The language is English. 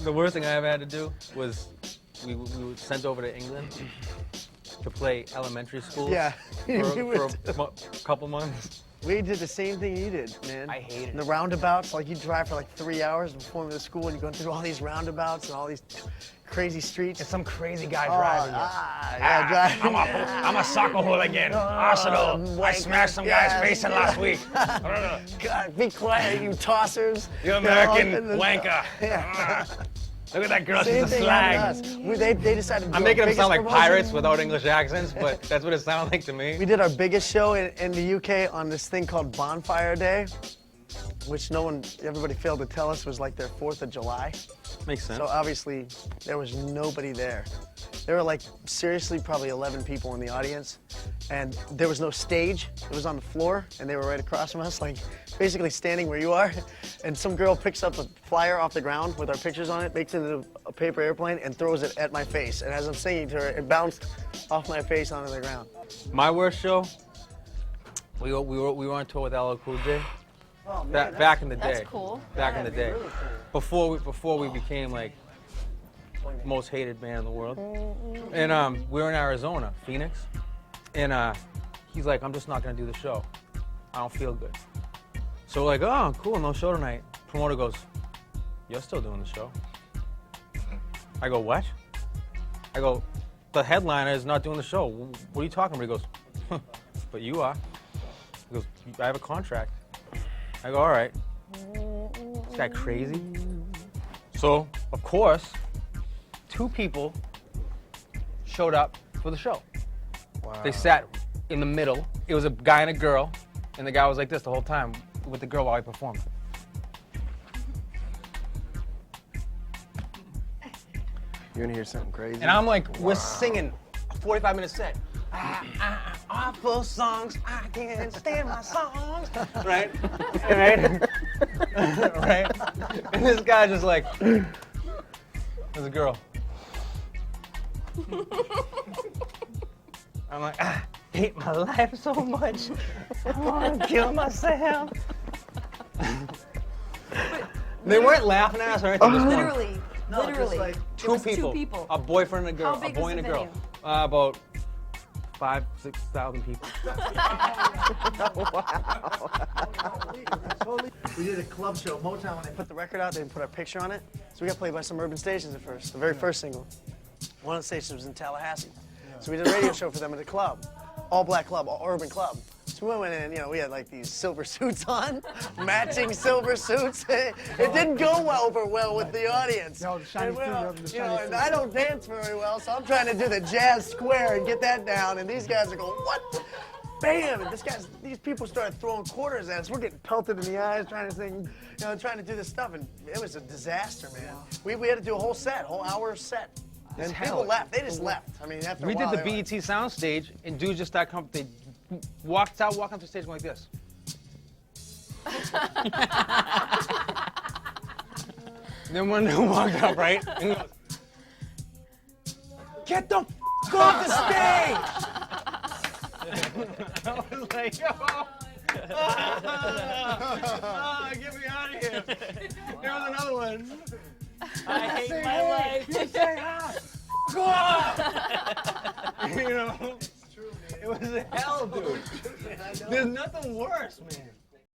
The worst thing I ever had to do was we were sent over to England to play elementary school. Yeah. For a couple months. We did the same thing you did, man. I hated it. The roundabouts, like you drive for like 3 hours before the school, and you're going through all these roundabouts and all these crazy streets. It's some crazy guy driving you. I'm I'm a soccer hooligan. Arsenal. I smashed some guy's face in last week. God, be quiet, you tossers. You American wanker. Yeah. Look at that girl, Same she's a thing slag. happened to us. They decided to do I'm our making them biggest sound like promotion. pirates without English accents, but that's what it sounded like to me. We did our biggest show in the UK on this thing called Bonfire Day, which everybody failed to tell us was like their 4th of July. Makes sense. So obviously, there was nobody there. There were like, seriously, probably 11 people in the audience. And there was no stage. It was on the floor, and they were right across from us, like basically standing where you are. And some girl picks up a flyer off the ground with our pictures on it, makes it into a paper airplane, and throws it at my face. And as I'm singing to her, it bounced off my face onto the ground. My worst show, we were on tour with LL Cool J. Oh, man, Back in the day. That's cool. Back in the day. Really cool. Before we became like most hated band in the world. And we were in Arizona, Phoenix. And he's like, I'm just not gonna do the show. I don't feel good. So we're like, oh, cool, no show tonight. Promoter goes, you're still doing the show. I go, what? I go, the headliner is not doing the show. What are you talking about? He goes, huh, but you are. He goes, I have a contract. I go, all right. Is that crazy? So, of course, 2 people showed up for the show. Wow. They sat in the middle. It was a guy and a girl, and the guy was like this the whole time with the girl while he performed. You're gonna hear something crazy. And I'm like, we're singing a 45-minute set. Awful songs, I can't stand my songs. Right? Right? Right? And this guy just like, there's a girl. I'm like, I hate my life so much. I want to kill myself. They weren't laughing at us or anything. just going, Literally. No, just Literally. like It was 2 people. A boyfriend and a girl. How big a boy was and a the girl. venue? About 5,000-6,000 people. We did a club show, Motown, when they put the record out, they didn't put our picture on it. So we got played by some urban stations at first, the very first single. One of the stations was in Tallahassee. So we did a radio show for them at a club, all black club, all urban club. So we went in, we had like these silver suits on, matching silver suits. It didn't go well with the audience. No, the shiny And I don't dance very well, so I'm trying to do the jazz square and get that down, and these guys are going, what? Bam! And these people started throwing quarters at us. We're getting pelted in the eyes, trying to sing, trying to do this stuff, and it was a disaster, man. We had to do a whole hour set. And people left. They just left. I mean, after a We while, did the they were BET soundstage, and dudes just started coming. They walked onto the stage going like this. Then one dude walked up, right? And he goes, get the f off the stage! I was like, yo! Get me out of here! There was another one. I hate my life. You say, go off! It was hell, dude. There's nothing worse, man.